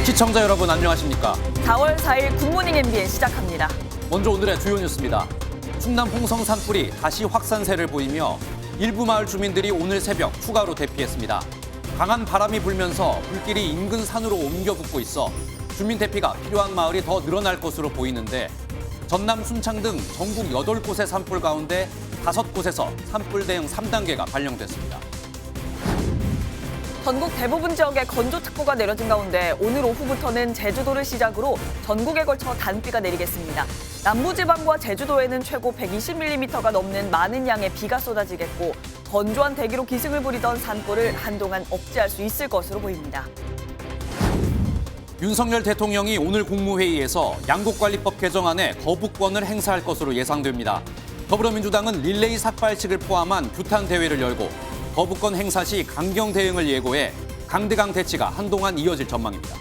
시청자 여러분 안녕하십니까? 4월 4일 굿모닝 MBN 시작합니다. 먼저 오늘의 주요 뉴스입니다. 충남 홍성 산불이 다시 확산세를 보이며 일부 마을 주민들이 오늘 새벽 추가로 대피했습니다. 강한 바람이 불면서 불길이 인근 산으로 옮겨 붙고 있어 주민 대피가 필요한 마을이 더 늘어날 것으로 보이는데 전남 순창 등 전국 8곳의 산불 가운데 5곳에서 산불 대응 3단계가 발령됐습니다. 전국 대부분 지역에 건조특보가 내려진 가운데 오늘 오후부터는 제주도를 시작으로 전국에 걸쳐 단비가 내리겠습니다. 남부지방과 제주도에는 최고 120mm가 넘는 많은 양의 비가 쏟아지겠고 건조한 대기로 기승을 부리던 산불을 한동안 억제할 수 있을 것으로 보입니다. 윤석열 대통령이 오늘 국무회의에서 양곡관리법 개정안에 거부권을 행사할 것으로 예상됩니다. 더불어민주당은 릴레이 삭발식을 포함한 규탄 대회를 열고 거부권 행사 시 강경 대응을 예고해 강대강 대치가 한동안 이어질 전망입니다.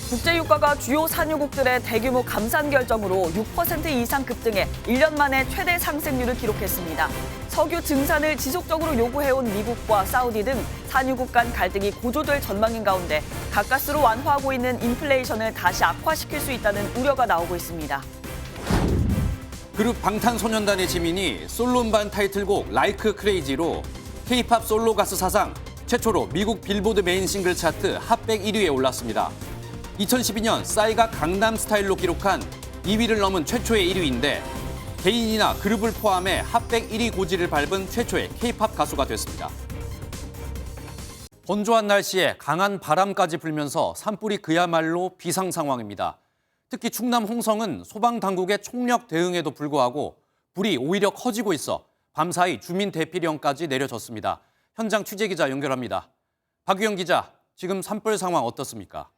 국제유가가 주요 산유국들의 대규모 감산 결정으로 6% 이상 급등해 1년 만에 최대 상승률을 기록했습니다. 석유 증산을 지속적으로 요구해온 미국과 사우디 등 산유국 간 갈등이 고조될 전망인 가운데 가까스로 완화하고 있는 인플레이션을 다시 악화시킬 수 있다는 우려가 나오고 있습니다. 그룹 방탄소년단의 지민이 솔로 음반 타이틀곡 라이크 크레이지로 K-팝 솔로 가수 사상 최초로 미국 빌보드 메인 싱글 차트 핫백 1위에 올랐습니다. 2012년 싸이가 강남 스타일로 기록한 2위를 넘은 최초의 1위인데 개인이나 그룹을 포함해 핫백 1위 고지를 밟은 최초의 K-팝 가수가 됐습니다. 건조한 날씨에 강한 바람까지 불면서 산불이 그야말로 비상 상황입니다. 특히 충남 홍성은 소방당국의 총력 대응에도 불구하고 불이 오히려 커지고 있어 밤사이 주민 대피령까지 내려졌습니다. 현장 취재기자 연결합니다. 박유영 기자, 지금 산불 상황 어떻습니까?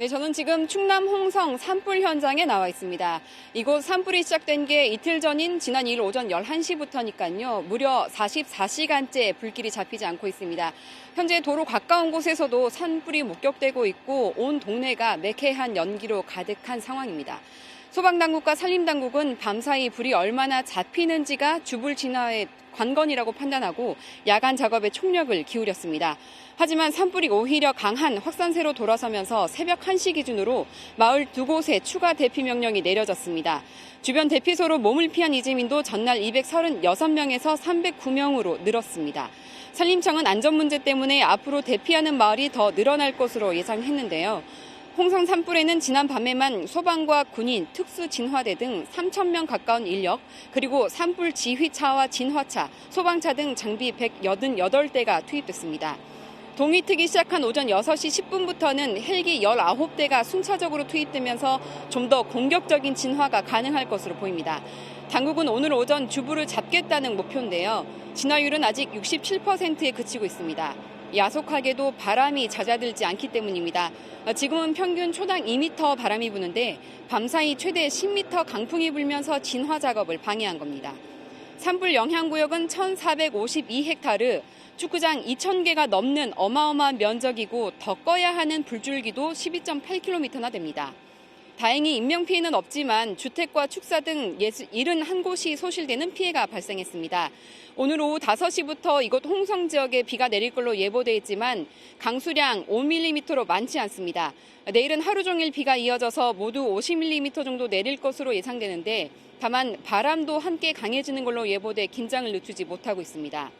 네, 저는 지금 충남 홍성 산불 현장에 나와 있습니다. 이곳 산불이 시작된 게 이틀 전인 지난 2일 오전 11시부터니까요. 무려 44시간째 불길이 잡히지 않고 있습니다. 현재 도로 가까운 곳에서도 산불이 목격되고 있고 온 동네가 매캐한 연기로 가득한 상황입니다. 소방당국과 산림당국은 밤사이 불이 얼마나 잡히는지가 주불 진화의 관건이라고 판단하고 야간 작업에 총력을 기울였습니다. 하지만 산불이 오히려 강한 확산세로 돌아서면서 새벽 1시 기준으로 마을 2곳에 추가 대피 명령이 내려졌습니다. 주변 대피소로 몸을 피한 이재민도 전날 236명에서 309명으로 늘었습니다. 산림청은 안전 문제 때문에 앞으로 대피하는 마을이 더 늘어날 것으로 예상했는데요. 홍성 산불에는 지난 밤에만 소방과 군인, 특수진화대 등 3,000명 가까운 인력, 그리고 산불 지휘차와 진화차, 소방차 등 장비 188대가 투입됐습니다. 동이 트기 시작한 오전 6시 10분부터는 헬기 19대가 순차적으로 투입되면서 좀 더 공격적인 진화가 가능할 것으로 보입니다. 당국은 오늘 오전 주부를 잡겠다는 목표인데요. 진화율은 아직 67%에 그치고 있습니다. 야속하게도 바람이 잦아들지 않기 때문입니다. 지금은 평균 초당 2m 바람이 부는데 밤사이 최대 10m 강풍이 불면서 진화 작업을 방해한 겁니다. 산불 영향구역은 1,452헥타르, 축구장 2,000개가 넘는 어마어마한 면적이고 더 꺼야 하는 불줄기도 12.8km나 됩니다. 다행히 인명피해는 없지만 주택과 축사 등 71곳이 소실되는 피해가 발생했습니다. 오늘 오후 5시부터 이곳 홍성 지역에 비가 내릴 걸로 예보돼 있지만 강수량 5mm로 많지 않습니다. 내일은 하루 종일 비가 이어져서 모두 50mm 정도 내릴 것으로 예상되는데 다만 바람도 함께 강해지는 걸로 예보돼 긴장을 늦추지 못하고 있습니다.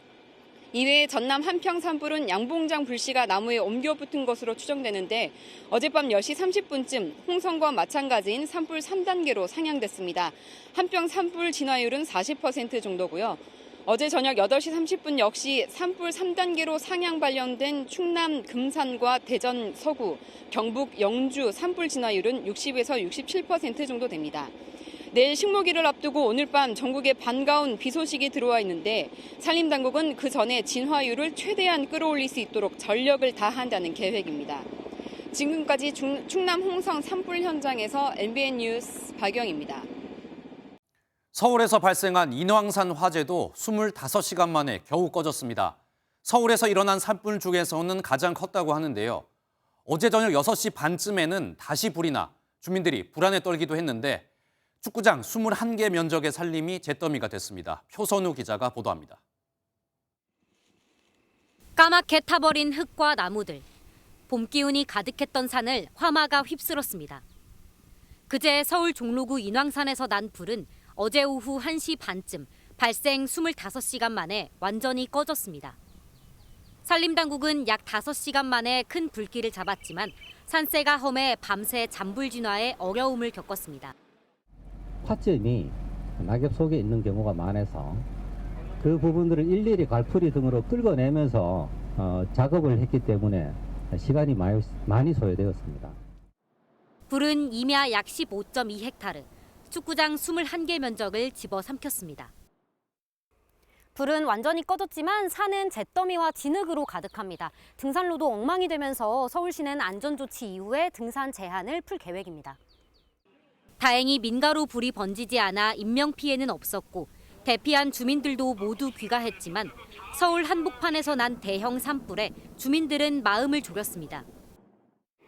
이외에 전남 한평 산불은 양봉장 불씨가 나무에 옮겨 붙은 것으로 추정되는데 어젯밤 10시 30분쯤 홍성과 마찬가지인 산불 3단계로 상향됐습니다. 한평 산불 진화율은 40% 정도고요. 어제 저녁 8시 30분 역시 산불 3단계로 상향 발령된 충남 금산과 대전 서구, 경북 영주 산불 진화율은 60에서 67% 정도 됩니다. 내일 식목일을 앞두고 오늘 밤 전국에 반가운 비 소식이 들어와 있는데 산림당국은 그 전에 진화율을 최대한 끌어올릴 수 있도록 전력을 다한다는 계획입니다. 지금까지 충남 홍성 산불 현장에서 MBN 뉴스 박영입니다. 서울에서 발생한 인왕산 화재도 25시간 만에 겨우 꺼졌습니다. 서울에서 일어난 산불 중에서는 가장 컸다고 하는데요. 어제 저녁 6시 반쯤에는 다시 불이 나 주민들이 불안에 떨기도 했는데 축구장 21개 면적의 산림이 잿더미가 됐습니다. 표선우 기자가 보도합니다. 까맣게 타버린 흙과 나무들. 봄 기운이 가득했던 산을 화마가 휩쓸었습니다. 그제 서울 종로구 인왕산에서 난 불은 어제 오후 1시 반쯤 발생 25시간 만에 완전히 꺼졌습니다. 산림당국은 약 5시간 만에 큰 불길을 잡았지만 산세가 험해 밤새 잔불 진화에 어려움을 겪었습니다. 화점이 낙엽 속에 있는 경우가 많아서 그 부분들을 일일이 갈풀이 등으로 끌어내면서 작업을 했기 때문에 시간이 많이 소요되었습니다. 불은 임야 약 15.2헥타르, 축구장 21개 면적을 집어삼켰습니다. 불은 완전히 꺼졌지만 산은 잿더미와 진흙으로 가득합니다. 등산로도 엉망이 되면서 서울시는 안전조치 이후에 등산 제한을 풀 계획입니다. 다행히 민가로 불이 번지지 않아 인명피해는 없었고 대피한 주민들도 모두 귀가했지만 서울 한복판에서 난 대형 산불에 주민들은 마음을 졸였습니다.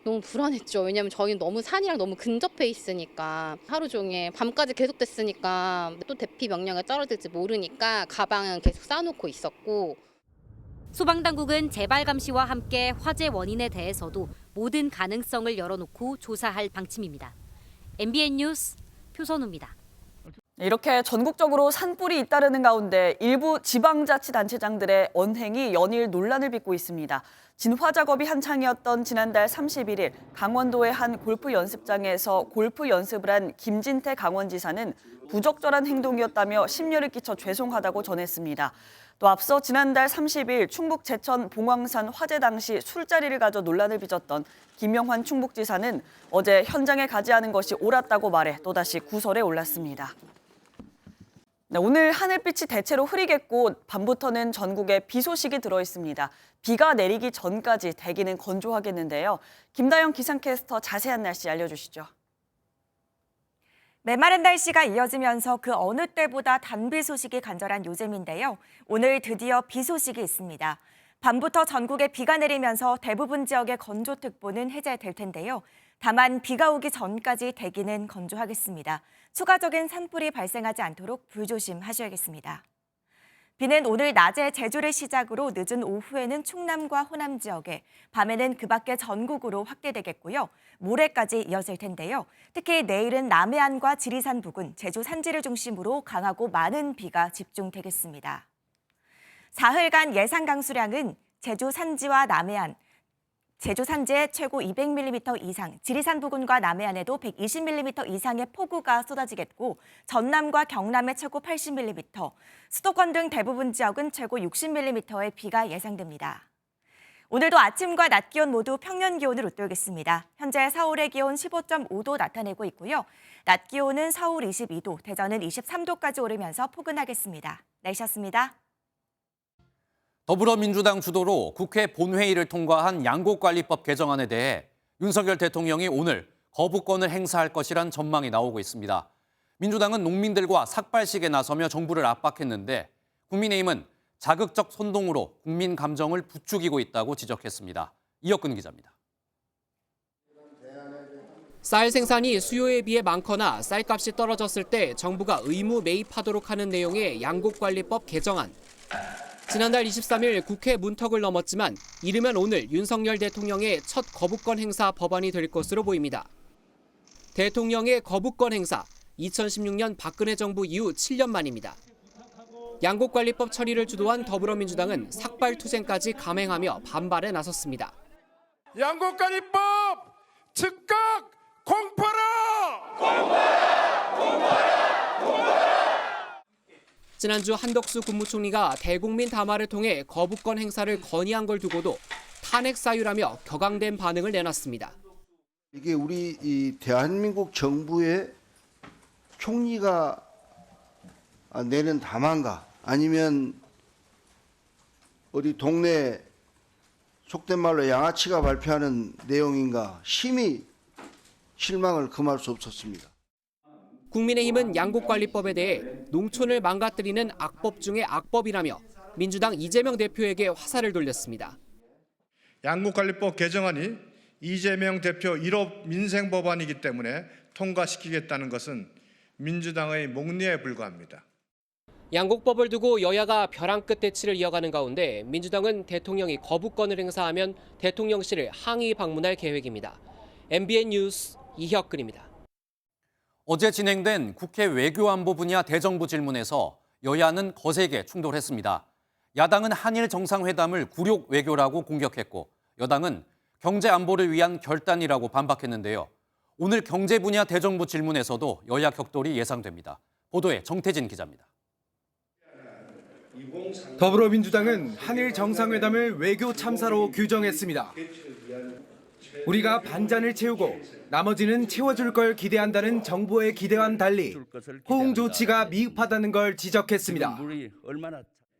너무 불안했죠. 왜냐면 저희는 너무 산이랑 너무 근접해 있으니까 하루 종일 밤까지 계속됐으니까 또 대피 명령이 떨어질지 모르니까 가방은 계속 싸놓고 있었고. 소방당국은 재발 감시와 함께 화재 원인에 대해서도 모든 가능성을 열어놓고 조사할 방침입니다. MBN 뉴스 표선우입니다. 이렇게 전국적으로 산불이 잇따르는 가운데 일부 지방자치단체장들의 언행이 연일 논란을 빚고 있습니다. 진화 작업이 한창이었던 지난달 31일 강원도의 한 골프 연습장에서 골프 연습을 한 김진태 강원지사는 부적절한 행동이었다며 심려를 끼쳐 죄송하다고 전했습니다. 또 앞서 지난달 30일 충북 제천 봉황산 화재 당시 술자리를 가져 논란을 빚었던 김영환 충북지사는 어제 현장에 가지 않은 것이 옳았다고 말해 또다시 구설에 올랐습니다. 네, 오늘 하늘빛이 대체로 흐리겠고 밤부터는 전국에 비 소식이 들어있습니다. 비가 내리기 전까지 대기는 건조하겠는데요. 김다영 기상캐스터 자세한 날씨 알려주시죠. 메마른 날씨가 이어지면서 그 어느 때보다 단비 소식이 간절한 요즘인데요. 오늘 드디어 비 소식이 있습니다. 밤부터 전국에 비가 내리면서 대부분 지역의 건조특보는 해제될 텐데요. 다만 비가 오기 전까지 대기는 건조하겠습니다. 추가적인 산불이 발생하지 않도록 불조심하셔야겠습니다. 비는 오늘 낮에 제주를 시작으로 늦은 오후에는 충남과 호남 지역에, 밤에는 그 밖에 전국으로 확대되겠고요. 모레까지 이어질 텐데요. 특히 내일은 남해안과 지리산 부근, 제주 산지를 중심으로 강하고 많은 비가 집중되겠습니다. 사흘간 예상 강수량은 제주 산지와 남해안, 제주 산지에 최고 200mm 이상, 지리산 부근과 남해안에도 120mm 이상의 폭우가 쏟아지겠고 전남과 경남에 최고 80mm, 수도권 등 대부분 지역은 최고 60mm의 비가 예상됩니다. 오늘도 아침과 낮 기온 모두 평년 기온을 웃돌겠습니다. 현재 서울의 기온 15.5도 나타내고 있고요. 낮 기온은 서울 22도, 대전은 23도까지 오르면서 포근하겠습니다. 날씨였습니다. 더불어민주당 주도로 국회 본회의를 통과한 양곡관리법 개정안에 대해 윤석열 대통령이 오늘 거부권을 행사할 것이란 전망이 나오고 있습니다. 민주당은 농민들과 삭발식에 나서며 정부를 압박했는데 국민의힘은 자극적 선동으로 국민 감정을 부추기고 있다고 지적했습니다. 이혁근 기자입니다. 쌀 생산이 수요에 비해 많거나 쌀값이 떨어졌을 때 정부가 의무 매입하도록 하는 내용의 양곡관리법 개정안. 지난달 23일 국회 문턱을 넘었지만 이르면 오늘 윤석열 대통령의 첫 거부권 행사 법안이 될 것으로 보입니다. 대통령의 거부권 행사, 2016년 박근혜 정부 이후 7년 만입니다. 양곡관리법 처리를 주도한 더불어민주당은 삭발투쟁까지 감행하며 반발에 나섰습니다. 양곡관리법 즉각 공포라! 공포라! 공포라! 공포라! 지난주 한덕수 국무총리가 대국민 담화를 통해 거부권 행사를 건의한 걸 두고도 탄핵 사유라며 격앙된 반응을 내놨습니다. 이게 우리 이 대한민국 정부의 총리가 내는 담화인가 아니면 어디 동네 속된 말로 양아치가 발표하는 내용인가 심히 실망을 금할 수 없었습니다. 국민의힘은 양곡관리법에 대해 농촌을 망가뜨리는 악법 중의 악법이라며 민주당 이재명 대표에게 화살을 돌렸습니다. 양곡관리법 개정안이 이재명 대표 1호 민생법안이기 때문에 통과시키겠다는 것은 민주당의 목리에 불과합니다. 양곡법을 두고 여야가 벼랑 끝 대치를 이어가는 가운데 민주당은 대통령이 거부권을 행사하면 대통령실을 항의 방문할 계획입니다. MBN 뉴스 이혁근입니다. 어제 진행된 국회 외교안보 분야 대정부 질문에서 여야는 거세게 충돌했습니다. 야당은 한일 정상회담을 굴욕 외교라고 공격했고 여당은 경제 안보를 위한 결단이라고 반박했는데요. 오늘 경제 분야 대정부 질문에서도 여야 격돌이 예상됩니다. 보도에 정태진 기자입니다. 더불어민주당은 한일 정상회담을 외교 참사로 규정했습니다. 우리가 반잔을 채우고 나머지는 채워줄 걸 기대한다는 정부의 기대와는 달리 호응 조치가 미흡하다는 걸 지적했습니다.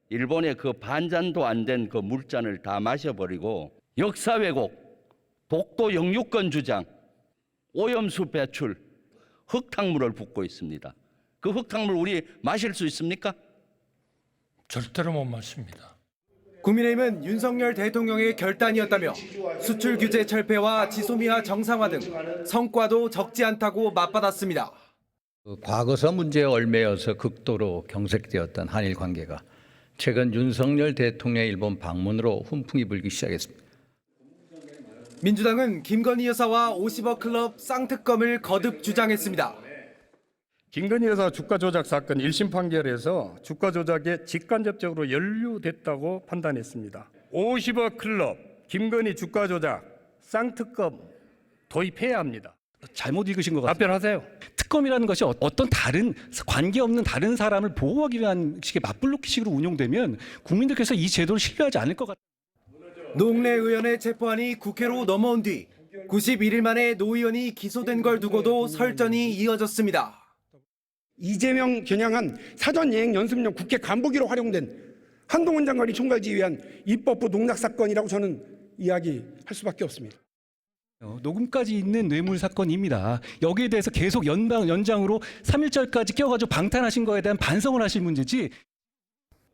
일본의 그 반잔도 안 된 그 물잔을 다 마셔버리고 역사 왜곡, 독도 영유권 주장, 오염수 배출, 흙탕물을 붓고 있습니다. 그 흙탕물 우리 마실 수 있습니까? 절대로 못 마십니다. 국민의힘은 윤석열 대통령의 결단이었다며 수출 규제 철폐와 지소미아 정상화 등 성과도 적지 않다고 맞받았습니다. 과거사 문제에 얽매여서 극도로 경색되었던 한일 관계가 최근 윤석열 대통령의 일본 방문으로 훈풍이 불기 시작했습니다. 민주당은 김건희 여사와 50억 클럽 쌍특검을 거듭 주장했습니다. 김건희 여사 주가 조작 사건 1심 판결에서 주가 조작에 직간접적으로 연루됐다고 판단했습니다. 50억 클럽, 김건희 주가 조작, 쌍특검 도입해야 합니다. 잘못 읽으신 것 같아요. 답변하세요. 특검이라는 것이 어떤 다른 관계없는 다른 사람을 보호하기 위한 식의 맞불놓기식으로 운용되면 국민들께서 이 제도를 신뢰하지 않을 것 같아요. 노웅래 의원의 체포안이 국회로 넘어온 뒤 91일 만에 노 의원이 기소된 걸 두고도 설전이 이어졌습니다. 이재명 겨냥한 사전예행 연습용 국회 간부기로 활용된 한동훈 장관이 총괄지휘 위한 입법부 농락 사건이라고 저는 이야기할 수밖에 없습니다. 녹음까지 있는 뇌물 사건입니다. 여기에 대해서 계속 연장으로 3.1절까지 껴가지고 방탄하신 거에 대한 반성을 하실 문제지.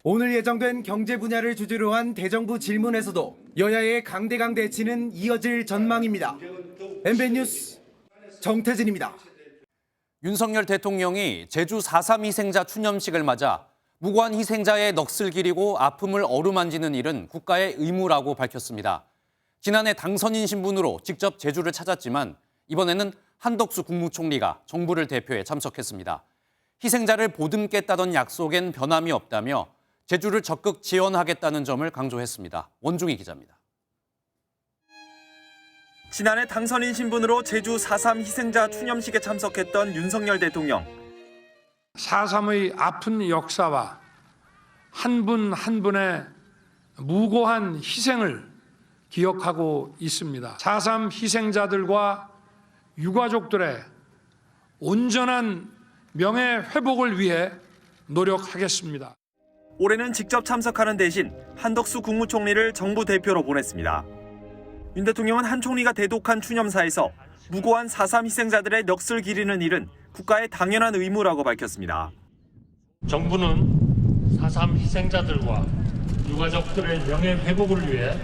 오늘 예정된 경제 분야를 주제로 한 대정부 질문에서도 여야의 강대강 대치는 이어질 전망입니다. MBN 뉴스 정태진입니다. 윤석열 대통령이 제주 4.3 희생자 추념식을 맞아 무고한 희생자의 넋을 기리고 아픔을 어루만지는 일은 국가의 의무라고 밝혔습니다. 지난해 당선인 신분으로 직접 제주를 찾았지만 이번에는 한덕수 국무총리가 정부를 대표해 참석했습니다. 희생자를 보듬겠다던 약속엔 변함이 없다며 제주를 적극 지원하겠다는 점을 강조했습니다. 원중희 기자입니다. 지난해 당선인 신분으로 제주 4.3 희생자 추념식에 참석했던 윤석열 대통령. 4.3의 아픈 역사와 한 분 한 분의 무고한 희생을 기억하고 있습니다. 4.3 희생자들과 유가족들의 온전한 명예 회복을 위해 노력하겠습니다. 올해는 직접 참석하는 대신 한덕수 국무총리를 정부 대표로 보냈습니다. 윤 대통령은 한 총리가 대독한 추념사에서 무고한 4.3 희생자들의 넋을 기리는 일은 국가의 당연한 의무라고 밝혔습니다. 정부는 4.3 희생자들과 유가족들의 명예 회복을 위해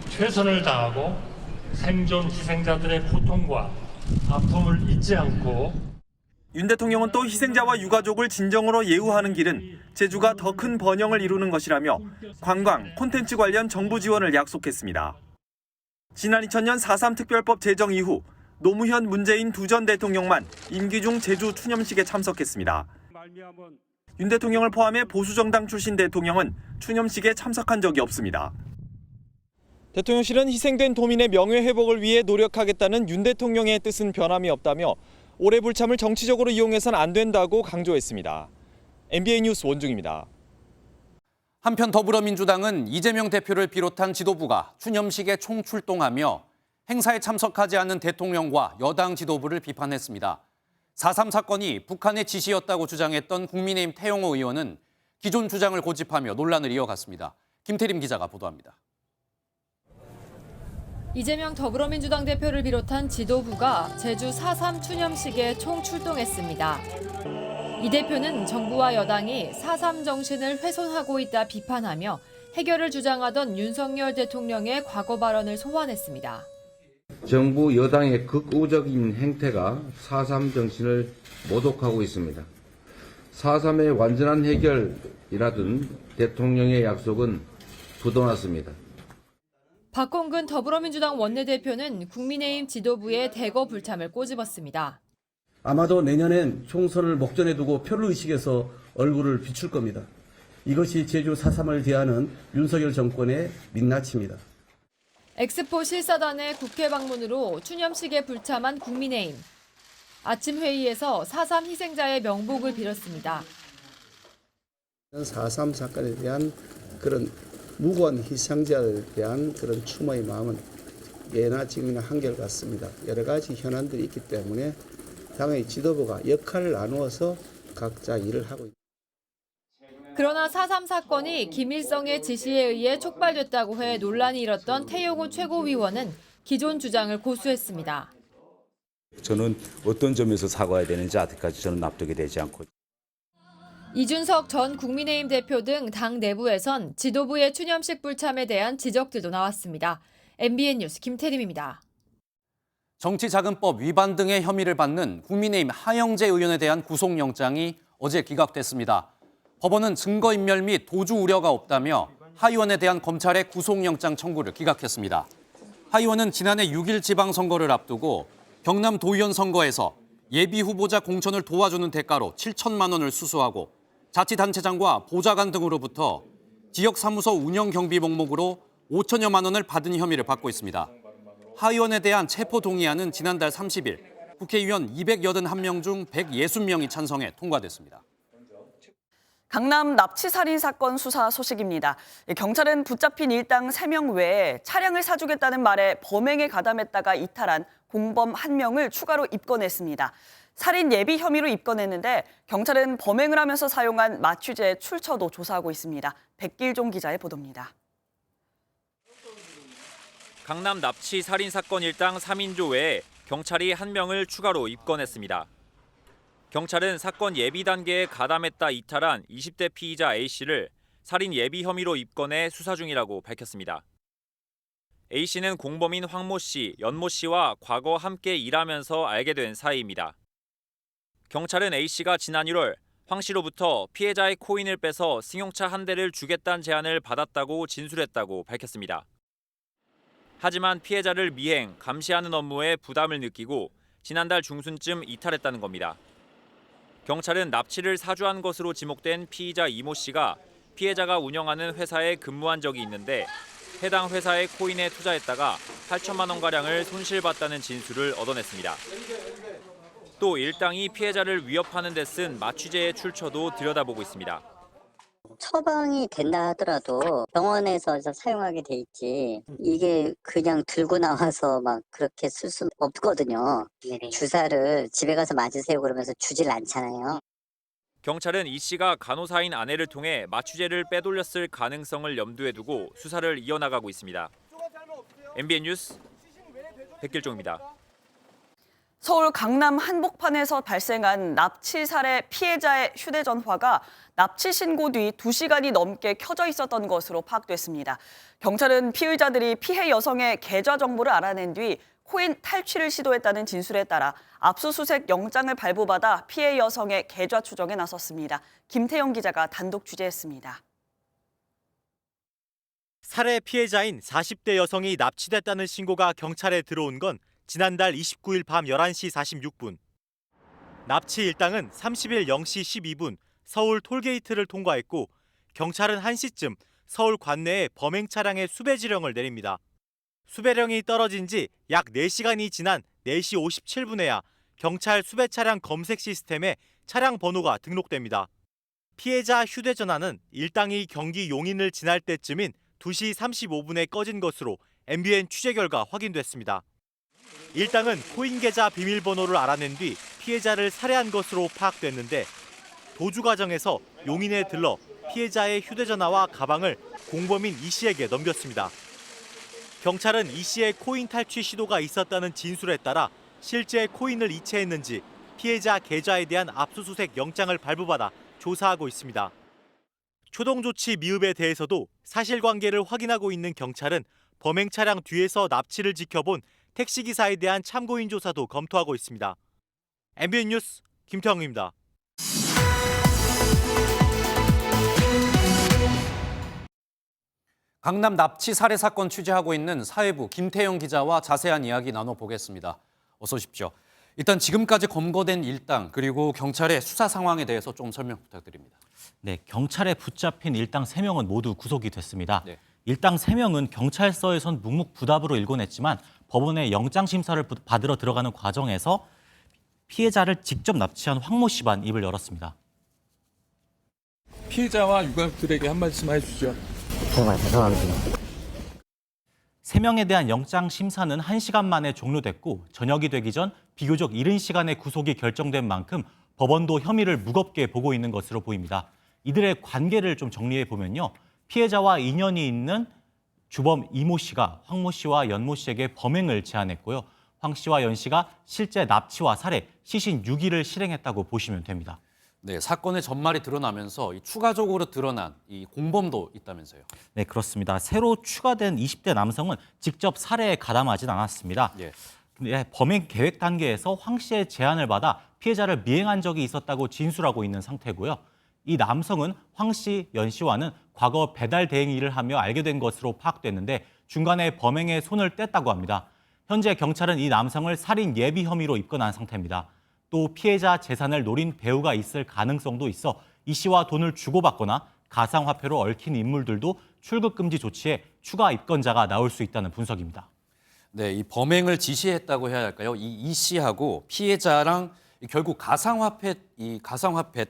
최선을 다하고 생존 희생자들의 고통과 아픔을 잊지 않고 윤 대통령은 또 희생자와 유가족을 진정으로 예우하는 길은 제주가 더 큰 번영을 이루는 것이라며 관광, 콘텐츠 관련 정부 지원을 약속했습니다. 지난 2000년 4.3 특별법 제정 이후 노무현, 문재인 두 전 대통령만 임기 중 제주 추념식에 참석했습니다. 윤 대통령을 포함해 보수정당 출신 대통령은 추념식에 참석한 적이 없습니다. 대통령실은 희생된 도민의 명예 회복을 위해 노력하겠다는 윤 대통령의 뜻은 변함이 없다며 올해 불참을 정치적으로 이용해서는 안 된다고 강조했습니다. MBN 뉴스 원중입니다. 한편 더불어민주당은 이재명 대표를 비롯한 지도부가 추념식에 총출동하며 행사에 참석하지 않은 대통령과 여당 지도부를 비판했습니다. 4.3 사건이 북한의 지시였다고 주장했던 국민의힘 태영호 의원은 기존 주장을 고집하며 논란을 이어갔습니다. 김태림 기자가 보도합니다. 이재명 더불어민주당 대표를 비롯한 지도부가 제주 4.3 추념식에 총출동했습니다. 이 대표는 정부와 여당이 4.3 정신을 훼손하고 있다 비판하며 해결을 주장하던 윤석열 대통령의 과거 발언을 소환했습니다. 정부 여당의 극우적인 행태가 4.3 정신을 모독하고 있습니다. 4.3의 완전한 해결이라던 대통령의 약속은 부도났습니다. 박홍근 더불어민주당 원내대표는 국민의힘 지도부의 대거 불참을 꼬집었습니다. 아마도 내년엔 총선을 목전에 두고 표를의식해서 얼굴을 비출 겁니다. 이것이 제주 4.3을 대하는 윤석열 정권의 민낯입니다. 엑스포 실사단의 국회 방문으로 추념식에 불참한 국민의힘. 아침 회의에서 4.3 희생자의 명복을 빌었습니다. 4.3 사건에 대한 그런 무고한 희생자에 대한 그런 추모의 마음은 예나 지금이나 한결같습니다. 여러 가지 현안들이 있기 때문에 당의 지도부가 역할을 나누어서 각자 일을 하고 있습니다. 그러나 4.3 사건이 김일성의 지시에 의해 촉발됐다고 해 논란이 일었던 태용호 최고위원은 기존 주장을 고수했습니다. 저는 어떤 점에서 사과해야 되는지 아직까지 저는 납득이 되지 않고. 이준석 전 국민의힘 대표 등 당 내부에선 지도부의 추념식 불참에 대한 지적들도 나왔습니다. MBN 뉴스 김태림입니다. 정치자금법 위반 등의 혐의를 받는 국민의힘 하영재 의원에 대한 구속영장이 어제 기각됐습니다. 법원은 증거인멸 및 도주 우려가 없다며 하 의원에 대한 검찰의 구속영장 청구를 기각했습니다. 하 의원은 지난해 6일 지방선거를 앞두고 경남 도의원 선거에서 예비후보자 공천을 도와주는 대가로 7천만 원을 수수하고 자치단체장과 보좌관 등으로부터 지역사무소 운영 경비 명목으로 5천여만 원을 받은 혐의를 받고 있습니다. 하 의원에 대한 체포동의안은 지난달 30일 국회의원 281명 중 160명이 찬성해 통과됐습니다. 강남 납치살인 사건 수사 소식입니다. 경찰은 붙잡힌 일당 3명 외에 차량을 사주겠다는 말에 범행에 가담했다가 이탈한 공범 1명을 추가로 입건했습니다. 살인 예비 혐의로 입건했는데 경찰은 범행을 하면서 사용한 마취제 출처도 조사하고 있습니다. 백길종 기자의 보도입니다. 강남 납치 살인 사건 일당 3인조 외에 경찰이 1명을 추가로 입건했습니다. 경찰은 사건 예비 단계에 가담했다 이탈한 20대 피의자 A씨를 살인 예비 혐의로 입건해 수사 중이라고 밝혔습니다. A씨는 공범인 황모 씨, 연모 씨와 과거 함께 일하면서 알게 된 사이입니다. 경찰은 A씨가 지난 1월 황 씨로부터 피해자의 코인을 빼서 승용차 한 대를 주겠다는 제안을 받았다고 진술했다고 밝혔습니다. 하지만 피해자를 미행, 감시하는 업무에 부담을 느끼고 지난달 중순쯤 이탈했다는 겁니다. 경찰은 납치를 사주한 것으로 지목된 피의자 이모 씨가 피해자가 운영하는 회사에 근무한 적이 있는데 해당 회사의 코인에 투자했다가 8천만 원가량을 손실봤다는 진술을 얻어냈습니다. 또 일당이 피해자를 위협하는 데 쓴 마취제의 출처도 들여다보고 있습니다. 처방이 된다 하더라도 병원에서 사용하게 돼 있지 이게 그냥 들고 나와서 막 그렇게 쓸 수 없거든요. 주사를 집에 가서 맞으세요 그러면서 주질 않잖아요. 경찰은 이 씨가 간호사인 아내를 통해 마취제를 빼돌렸을 가능성을 염두에 두고 수사를 이어나가고 있습니다. MBN 뉴스 백길종입니다. 서울 강남 한복판에서 발생한 납치 살해 피해자의 휴대전화가 납치 신고 뒤 2시간이 넘게 켜져 있었던 것으로 파악됐습니다. 경찰은 피의자들이 피해 여성의 계좌 정보를 알아낸 뒤 코인 탈취를 시도했다는 진술에 따라 압수수색 영장을 발부받아 피해 여성의 계좌 추적에 나섰습니다. 김태영 기자가 단독 취재했습니다. 살해 피해자인 40대 여성이 납치됐다는 신고가 경찰에 들어온 건 지난달 29일 밤 11시 46분. 납치 일당은 30일 0시 12분 서울 톨게이트를 통과했고 경찰은 1시쯤 서울 관내에 범행 차량의 수배 지령을 내립니다. 수배령이 떨어진 지 약 4시간이 지난 4시 57분에야 경찰 수배 차량 검색 시스템에 차량 번호가 등록됩니다. 피해자 휴대전화는 일당이 경기 용인을 지날 때쯤인 2시 35분에 꺼진 것으로 MBN 취재 결과 확인됐습니다. 일당은 코인 계좌 비밀번호를 알아낸 뒤 피해자를 살해한 것으로 파악됐는데 도주 과정에서 용인에 들러 피해자의 휴대전화와 가방을 공범인 이 씨에게 넘겼습니다. 경찰은 이 씨의 코인 탈취 시도가 있었다는 진술에 따라 실제 코인을 이체했는지 피해자 계좌에 대한 압수수색 영장을 발부받아 조사하고 있습니다. 초동 조치 미흡에 대해서도 사실관계를 확인하고 있는 경찰은 범행 차량 뒤에서 납치를 지켜본 택시기사에 대한 참고인 조사도 검토하고 있습니다. MBN 뉴스 김태형입니다. 강남 납치 살해 사건 취재하고 있는 사회부 김태영 기자와 자세한 이야기 나눠보겠습니다. 어서 오십시오. 일단 지금까지 검거된 일당 그리고 경찰의 수사 상황에 대해서 좀 설명 부탁드립니다. 네, 경찰에 붙잡힌 일당 3명은 모두 구속이 됐습니다. 네. 일당 3명은 경찰서에선 묵묵부답으로 일궈냈지만 법원에 영장심사를 받으러 들어가는 과정에서 피해자를 직접 납치한 황모 씨 반 입을 열었습니다. 피해자와 유가족들에게 한 말씀 해주시죠. 정말 죄송합니다. 3명에 대한 영장심사는 1시간 만에 종료됐고 저녁이 되기 전 비교적 이른 시간에 구속이 결정된 만큼 법원도 혐의를 무겁게 보고 있는 것으로 보입니다. 이들의 관계를 좀 정리해 보면요. 피해자와 인연이 있는 주범 이모 씨가 황모 씨와 연모 씨에게 범행을 제안했고요. 황 씨와 연 씨가 실제 납치와 살해, 시신 유기를 실행했다고 보시면 됩니다. 네, 사건의 전말이 드러나면서 추가적으로 드러난 이 공범도 있다면서요. 네, 그렇습니다. 새로 추가된 20대 남성은 직접 살해에 가담하진 않았습니다. 예. 근데 범행 계획 단계에서 황 씨의 제안을 받아 피해자를 미행한 적이 있었다고 진술하고 있는 상태고요. 이 남성은 황 씨, 연 씨와는 과거 배달 대행 일을 하며 알게 된 것으로 파악됐는데 중간에 범행에 손을 뗐다고 합니다. 현재 경찰은 이 남성을 살인 예비 혐의로 입건한 상태입니다. 또 피해자 재산을 노린 배우가 있을 가능성도 있어 이 씨와 돈을 주고받거나 가상화폐로 얽힌 인물들도 출국 금지 조치에 추가 입건자가 나올 수 있다는 분석입니다. 네, 이 범행을 지시했다고 해야 할까요? 이 씨하고 피해자랑 결국 가상화폐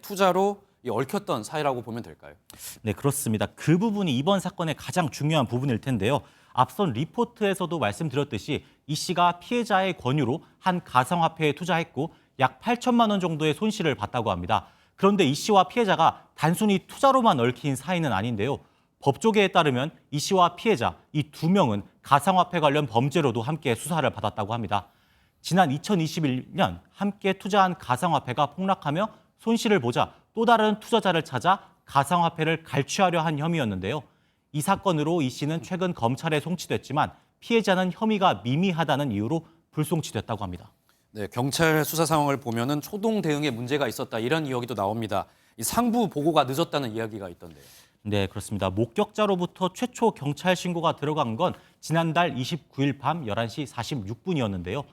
투자로 얽혔던 사이라고 보면 될까요? 네, 그렇습니다. 그 부분이 이번 사건의 가장 중요한 부분일 텐데요. 앞선 리포트에서도 말씀드렸듯이 이 씨가 피해자의 권유로 한 가상화폐에 투자했고 약 8천만 원 정도의 손실을 봤다고 합니다. 그런데 이 씨와 피해자가 단순히 투자로만 얽힌 사이는 아닌데요. 법조계에 따르면 이 씨와 피해자 이 2명은 가상화폐 관련 범죄로도 함께 수사를 받았다고 합니다. 지난 2021년 함께 투자한 가상화폐가 폭락하며 손실을 보자 또 다른 투자자를 찾아 가상화폐를 갈취하려 한 혐의였는데요. 이 사건으로 이 씨는 최근 검찰에 송치됐지만 피해자는 혐의가 미미하다는 이유로 불송치됐다고 합니다. 네, 경찰 수사 상황을 보면은 초동 대응에 문제가 있었다 이런 이야기도 나옵니다. 이 상부 보고가 늦었다는 이야기가 있던데요. 네, 그렇습니다. 목격자로부터 최초 경찰 신고가 들어간 건 지난달 29일 밤 11시 46분이었는데요.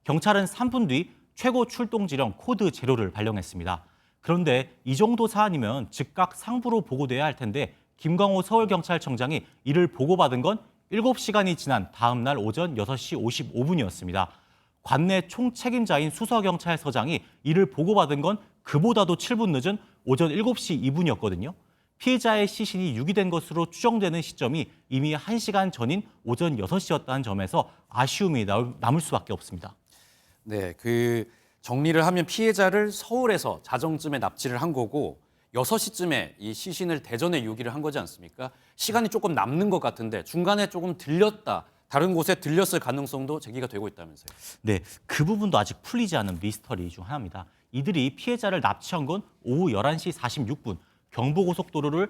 경찰은 3분 뒤 최고 출동 지령 코드 제로를 발령했습니다. 그런데 이 정도 사안이면 즉각 상부로 보고돼야 할 텐데 김광호 서울경찰청장이 이를 보고받은 건 7시간이 지난 다음 날 오전 6시 55분이었습니다. 관내 총책임자인 수서경찰서장이 이를 보고받은 건 그보다도 7분 늦은 오전 7시 2분이었거든요. 피해자의 시신이 유기된 것으로 추정되는 시점이 이미 1시간 전인 오전 6시였다는 점에서 아쉬움이 남을 수밖에 없습니다. 네, 정리를 하면 피해자를 서울에서 자정쯤에 납치를 한 거고 6시쯤에 이 시신을 대전에 유기를 한 거지 않습니까? 시간이 조금 남는 것 같은데 중간에 조금 들렸다. 다른 곳에 들렸을 가능성도 제기가 되고 있다면서요. 네, 그 부분도 아직 풀리지 않은 미스터리 중 하나입니다. 이들이 피해자를 납치한 건 오후 11시 46분, 경부고속도로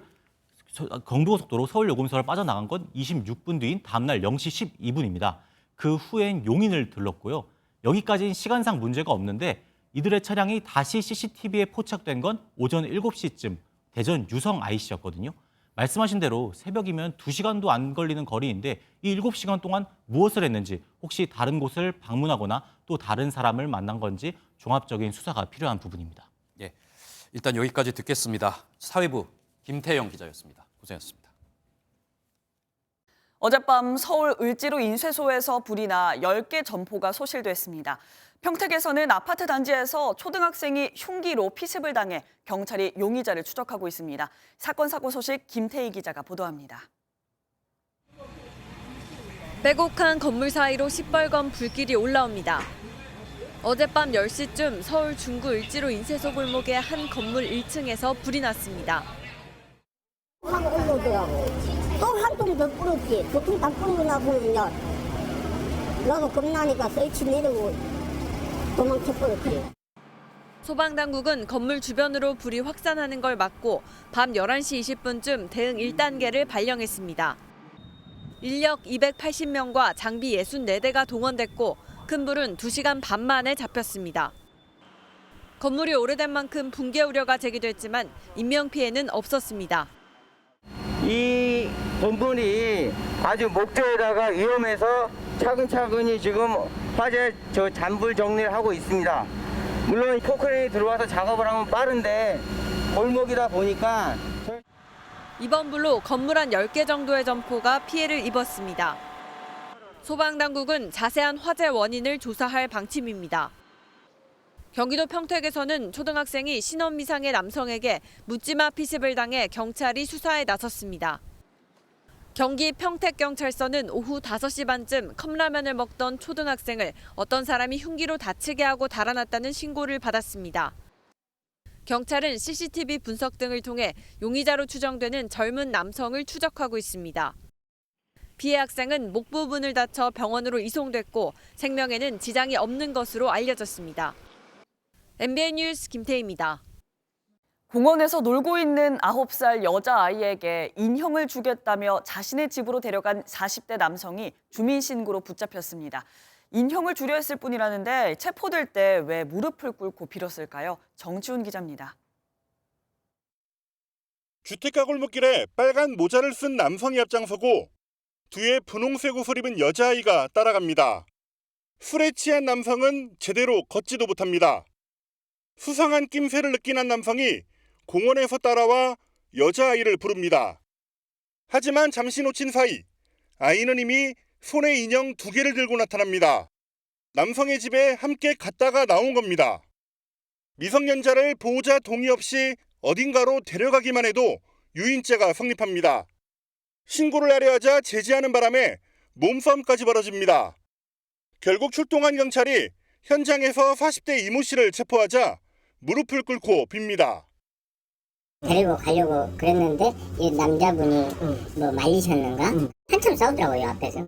서울요금소를 빠져나간 건 26분 뒤인 다음날 0시 12분입니다. 그 후엔 용인을 들렀고요. 여기까지는 시간상 문제가 없는데 이들의 차량이 다시 CCTV에 포착된 건 오전 7시쯤 대전 유성 IC였거든요. 말씀하신 대로 새벽이면 2시간도 안 걸리는 거리인데 이 7시간 동안 무엇을 했는지 혹시 다른 곳을 방문하거나 또 다른 사람을 만난 건지 종합적인 수사가 필요한 부분입니다. 예, 일단 여기까지 듣겠습니다. 사회부 김태영 기자였습니다. 고생하셨습니다. 어젯밤 서울 을지로 인쇄소에서 불이 나 10개 점포가 소실됐습니다. 평택에서는 아파트 단지에서 초등학생이 흉기로 피습을 당해 경찰이 용의자를 추적하고 있습니다. 사건 사고 소식 김태희 기자가 보도합니다. 빼곡한 건물 사이로 시뻘건 불길이 올라옵니다. 어젯밤 10시쯤 서울 중구 을지로 인쇄소 골목의 한 건물 1층에서 불이 났습니다. 막 올라오더라고. 또 한 통 더 뿌렸지. 두 통 다 뿌리고 나보면 나도 겁나니까 스위치 내리고 도망쳐버렸지. 소방당국은 건물 주변으로 불이 확산하는 걸 막고 밤 11시 20분쯤 대응 1단계를 발령했습니다. 인력 280명과 장비 64대가 동원됐고 큰 불은 2시간 반 만에 잡혔습니다. 건물이 오래된 만큼 붕괴 우려가 제기됐지만 인명피해는 없었습니다. 이 본분이 아주 목조에다가 위험해서 차근차근히 지금 화재 잔불 정리를 하고 있습니다. 물론 포크레인이 들어와서 작업을 하면 빠른데 골목이다 보니까 이번 불로 건물 한 10개 정도의 점포가 피해를 입었습니다. 소방당국은 자세한 화재 원인을 조사할 방침입니다. 경기도 평택에서는 초등학생이 신원 미상의 남성에게 묻지마 피습을 당해 경찰이 수사에 나섰습니다. 경기 평택경찰서는 오후 5시 반쯤 컵라면을 먹던 초등학생을 어떤 사람이 흉기로 다치게 하고 달아났다는 신고를 받았습니다. 경찰은 CCTV 분석 등을 통해 용의자로 추정되는 젊은 남성을 추적하고 있습니다. 피해 학생은 목 부분을 다쳐 병원으로 이송됐고 생명에는 지장이 없는 것으로 알려졌습니다. MBN 뉴스 김태희입니다. 공원에서 놀고 있는 9살 여자아이에게 인형을 주겠다며 자신의 집으로 데려간 40대 남성이 주민신고로 붙잡혔습니다. 인형을 주려 했을 뿐이라는데 체포될 때 왜 무릎을 꿇고 빌었을까요? 정치훈 기자입니다. 주택가 골목길에 빨간 모자를 쓴 남성이 앞장서고 뒤에 분홍색 옷을 입은 여자아이가 따라갑니다. 술에 취한 남성은 제대로 걷지도 못합니다. 수상한 낌새를 느낀 한 남성이 공원에서 따라와 여자아이를 부릅니다. 하지만 잠시 놓친 사이 아이는 이미 손에 인형 2개를 들고 나타납니다. 남성의 집에 함께 갔다가 나온 겁니다. 미성년자를 보호자 동의 없이 어딘가로 데려가기만 해도 유인죄가 성립합니다. 신고를 하려 하자 제지하는 바람에 몸싸움까지 벌어집니다. 결국 출동한 경찰이 현장에서 40대 이모 씨를 체포하자 무릎을 꿇고 빕니다. 데리고 가려고 그랬는데 이 남자분이 뭐 말리셨는가? 한참 싸우더라고요, 앞에서.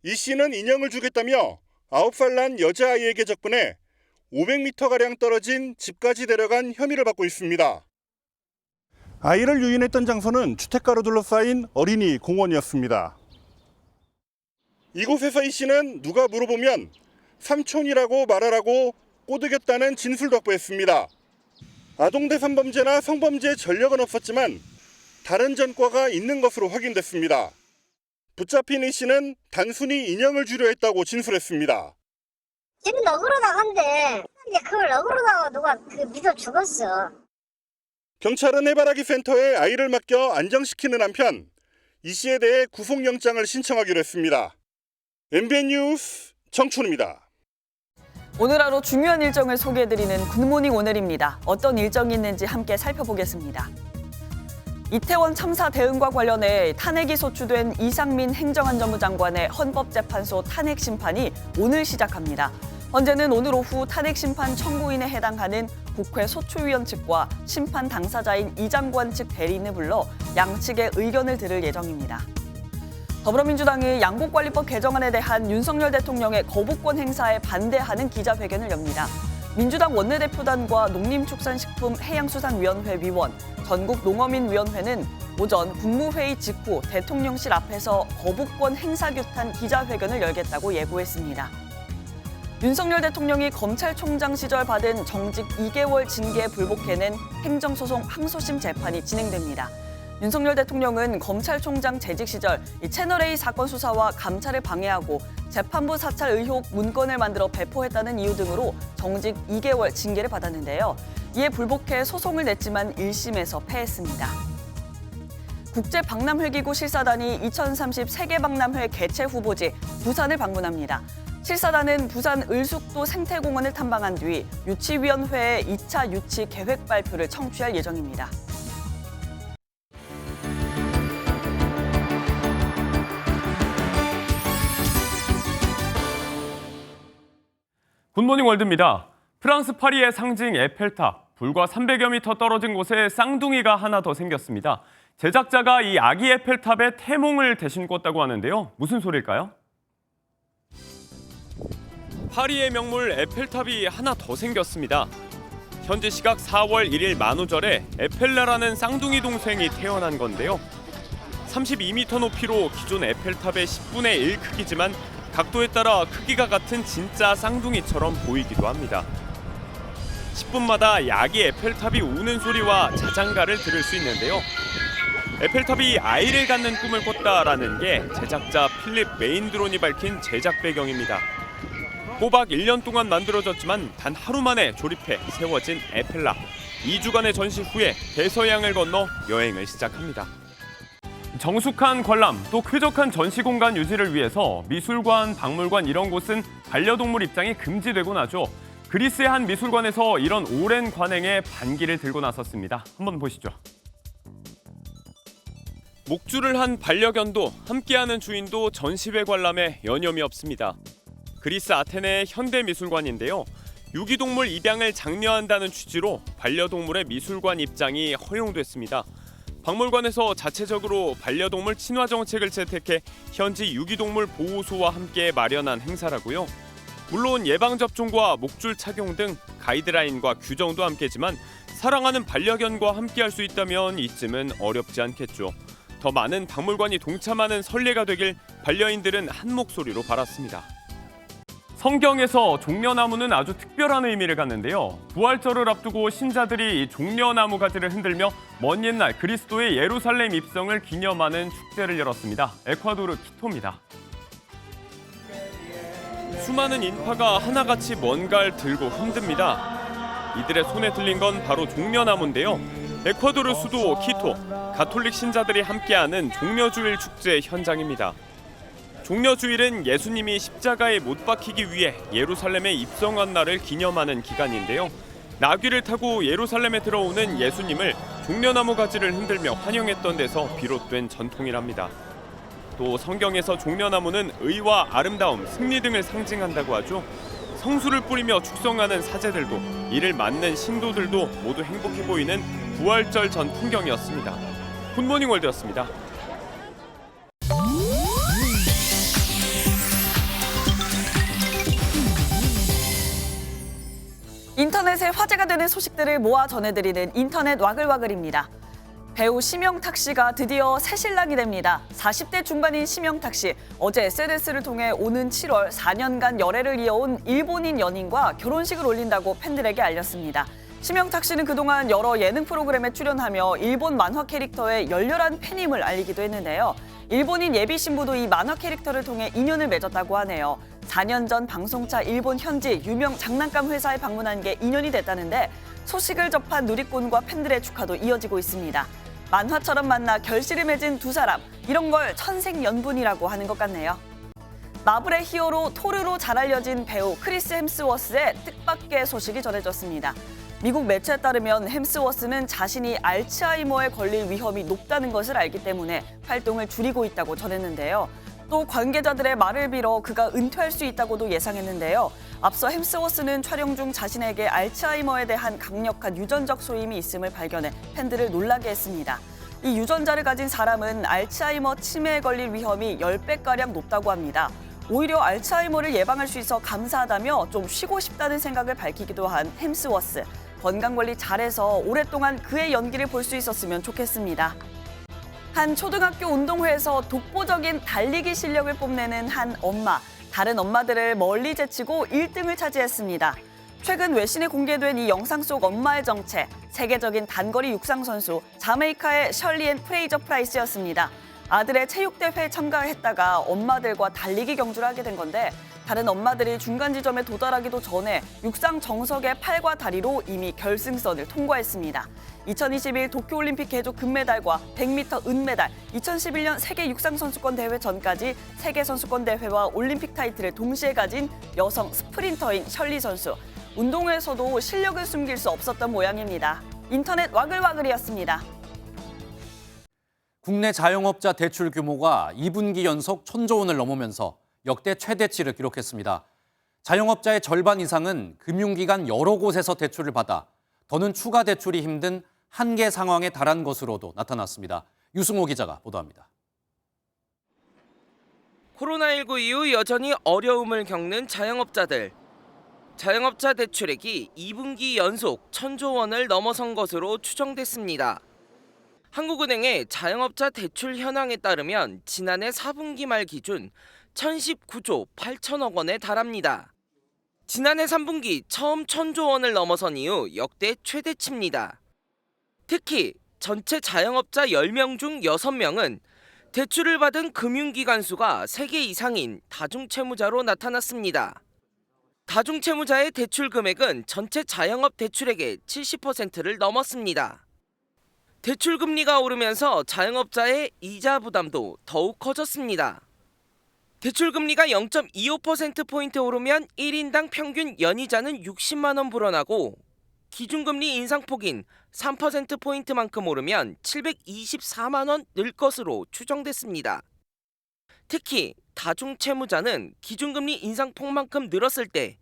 이 씨는 인형을 주겠다며 9살 난 여자아이에게 적분해 500m가량 떨어진 집까지 데려간 혐의를 받고 있습니다. 아이를 유인했던 장소는 주택가로 둘러싸인 어린이 공원이었습니다. 이곳에서 이 씨는 누가 물어보면 삼촌이라고 말하라고 꼬드겼다는 진술도 확보했습니다. 아동대상범죄나 성범죄 전력은 없었지만 다른 전과가 있는 것으로 확인됐습니다. 붙잡힌 이 씨는 단순히 인형을 주려 했다고 진술했습니다. 지금 억울로 나간대. 근데 그걸 억울로 나가 누가 믿어 죽었어. 경찰은 해바라기 센터에 아이를 맡겨 안정시키는 한편 이 씨에 대해 구속영장을 신청하기로 했습니다. MBN 뉴스 정춘우입니다. 오늘 하루 중요한 일정을 소개해드리는 굿모닝 오늘입니다. 어떤 일정이 있는지 함께 살펴보겠습니다. 이태원 참사 대응과 관련해 탄핵이 소추된 이상민 행정안전부 장관의 헌법재판소 탄핵 심판이 오늘 시작합니다. 헌재는 오늘 오후 탄핵 심판 청구인에 해당하는 국회 소추위원 측과 심판 당사자인 이 장관 측 대리인을 불러 양측의 의견을 들을 예정입니다. 더불어민주당이 양곡관리법 개정안에 대한 윤석열 대통령의 거부권 행사에 반대하는 기자회견을 엽니다. 민주당 원내대표단과 농림축산식품해양수산위원회 위원, 전국농어민위원회는 오전 국무회의 직후 대통령실 앞에서 거부권 행사 규탄 기자회견을 열겠다고 예고했습니다. 윤석열 대통령이 검찰총장 시절 받은 정직 2개월 징계에 불복해낸 행정소송 항소심 재판이 진행됩니다. 윤석열 대통령은 검찰총장 재직 시절 채널A 사건 수사와 감찰을 방해하고 재판부 사찰 의혹 문건을 만들어 배포했다는 이유 등으로 정직 2개월 징계를 받았는데요. 이에 불복해 소송을 냈지만 1심에서 패했습니다. 국제박람회기구 실사단이 2030 세계박람회 개최 후보지 부산을 방문합니다. 실사단은 부산 을숙도 생태공원을 탐방한 뒤 유치위원회의 2차 유치 계획 발표를 청취할 예정입니다. 굿모닝 월드입니다. 프랑스 파리의 상징 에펠탑, 불과 300여 미터 떨어진 곳에 쌍둥이가 하나 더 생겼습니다. 제작자가 이 아기 에펠탑에 태몽을 대신 꿨다고 하는데요. 무슨 소리일까요? 파리의 명물 에펠탑이 하나 더 생겼습니다. 현지 시각 4월 1일 만우절에 에펠라라는 쌍둥이 동생이 태어난 건데요. 32m 높이로 기존 에펠탑의 10분의 1 크기지만 각도에 따라 크기가 같은 진짜 쌍둥이처럼 보이기도 합니다. 10분마다 아기 에펠탑이 우는 소리와 자장가를 들을 수 있는데요. 에펠탑이 아이를 갖는 꿈을 꿨다라는 게 제작자 필립 메인드론이 밝힌 제작 배경입니다. 꼬박 1년 동안 만들어졌지만 단 하루 만에 조립해 세워진 에펠라. 2주간의 전시 후에 대서양을 건너 여행을 시작합니다. 정숙한 관람, 또 쾌적한 전시 공간 유지를 위해서 미술관, 박물관 이런 곳은 반려동물 입장이 금지되곤 하죠. 그리스의 한 미술관에서 이런 오랜 관행에 반기를 들고 나섰습니다. 한번 보시죠. 목줄을 한 반려견도 함께하는 주인도 전시회 관람에 여념이 없습니다. 그리스 아테네의 현대미술관인데요. 유기동물 입양을 장려한다는 취지로 반려동물의 미술관 입장이 허용됐습니다. 박물관에서 자체적으로 반려동물 친화 정책을 채택해 현지 유기동물 보호소와 함께 마련한 행사라고요. 물론 예방접종과 목줄 착용 등 가이드라인과 규정도 함께지만 사랑하는 반려견과 함께할 수 있다면 이쯤은 어렵지 않겠죠. 더 많은 박물관이 동참하는 선례가 되길 반려인들은 한 목소리로 바랐습니다. 성경에서 종려나무는 아주 특별한 의미를 갖는데요. 부활절을 앞두고 신자들이 이 종려나무 가지를 흔들며 먼 옛날 그리스도의 예루살렘 입성을 기념하는 축제를 열었습니다. 에콰도르 키토입니다. 수많은 인파가 하나같이 뭔가를 들고 흔듭니다. 이들의 손에 들린 건 바로 종려나무인데요. 에콰도르 수도 키토, 가톨릭 신자들이 함께하는 종려주일 축제 현장입니다. 종려주일은 예수님이 십자가에 못 박히기 위해 예루살렘에 입성한 날을 기념하는 기간인데요. 나귀를 타고 예루살렘에 들어오는 예수님을 종려나무 가지를 흔들며 환영했던 데서 비롯된 전통이랍니다. 또 성경에서 종려나무는 의와 아름다움, 승리 등을 상징한다고 하죠. 성수를 뿌리며 축성하는 사제들도 이를 맞는 신도들도 모두 행복해 보이는 부활절 전 풍경이었습니다. 굿모닝 월드였습니다. 인터넷에 화제가 되는 소식들을 모아 전해드리는 인터넷 와글와글입니다. 배우 심영탁 씨가 드디어 새신랑이 됩니다. 40대 중반인 심영탁 씨, 어제 SNS를 통해 오는 7월 4년간 열애를 이어온 일본인 연인과 결혼식을 올린다고 팬들에게 알렸습니다. 심영탁 씨는 그동안 여러 예능 프로그램에 출연하며 일본 만화 캐릭터의 열렬한 팬임을 알리기도 했는데요. 일본인 예비 신부도 이 만화 캐릭터를 통해 인연을 맺었다고 하네요. 4년 전 방송차 일본 현지 유명 장난감 회사에 방문한 게 인연이 됐다는데 소식을 접한 누리꾼과 팬들의 축하도 이어지고 있습니다. 만화처럼 만나 결실을 맺은 두 사람, 이런 걸 천생연분이라고 하는 것 같네요. 마블의 히어로 토르로 잘 알려진 배우 크리스 햄스워스의 뜻밖의 소식이 전해졌습니다. 미국 매체에 따르면 햄스워스는 자신이 알츠하이머에 걸릴 위험이 높다는 것을 알기 때문에 활동을 줄이고 있다고 전했는데요. 또 관계자들의 말을 빌어 그가 은퇴할 수 있다고도 예상했는데요. 앞서 햄스워스는 촬영 중 자신에게 알츠하이머에 대한 강력한 유전적 소임이 있음을 발견해 팬들을 놀라게 했습니다. 이 유전자를 가진 사람은 알츠하이머 치매에 걸릴 위험이 10배가량 높다고 합니다. 오히려 알츠하이머를 예방할 수 있어 감사하다며 좀 쉬고 싶다는 생각을 밝히기도 한 햄스워스. 건강관리 잘해서 오랫동안 그의 연기를 볼 수 있었으면 좋겠습니다. 한 초등학교 운동회에서 독보적인 달리기 실력을 뽐내는 한 엄마. 다른 엄마들을 멀리 제치고 1등을 차지했습니다. 최근 외신에 공개된 이 영상 속 엄마의 정체, 세계적인 단거리 육상 선수 자메이카의 셜리 앤 프레이저 프라이스였습니다. 아들의 체육대회에 참가했다가 엄마들과 달리기 경주를 하게 된 건데 다른 엄마들이 중간 지점에 도달하기도 전에 육상 정석의 팔과 다리로 이미 결승선을 통과했습니다. 2021 도쿄올림픽 개조 금메달과 100m 은메달, 2011년 세계 육상선수권 대회 전까지 세계선수권대회와 올림픽 타이틀을 동시에 가진 여성 스프린터인 셜리 선수. 운동회에서도 실력을 숨길 수 없었던 모양입니다. 인터넷 와글와글이었습니다. 국내 자영업자 대출 규모가 2분기 연속 1,000조 원을 넘으면서 역대 최대치를 기록했습니다. 자영업자의 절반 이상은 금융기관 여러 곳에서 대출을 받아 더는 추가 대출이 힘든 한계 상황에 달한 것으로도 나타났습니다. 유승호 기자가 보도합니다. 코로나19 이후 여전히 어려움을 겪는 자영업자들. 자영업자 대출액이 2분기 연속 1,000조 원을 넘어선 것으로 추정됐습니다. 한국은행의 자영업자 대출 현황에 따르면 지난해 4분기 말 기준 1,019조 8천억 원에 달합니다. 지난해 3분기 처음 1,000조 원을 넘어선 이후 역대 최대치입니다. 특히 전체 자영업자 10명 중 6명은 대출을 받은 금융기관 수가 3개 이상인 다중채무자로 나타났습니다. 다중채무자의 대출 금액은 전체 자영업 대출액의 70%를 넘었습니다. 대출 금리가 오르면서 자영업자의 이자 부담도 더욱 커졌습니다. 대출 금리가 0.25%포인트 오르면 1인당 평균 연이자는 60만 원 불어나고 기준금리 인상폭인 3%포인트만큼 오르면 724만 원 늘 것으로 추정됐습니다. 특히 다중채무자는 기준금리 인상폭만큼 늘었을 때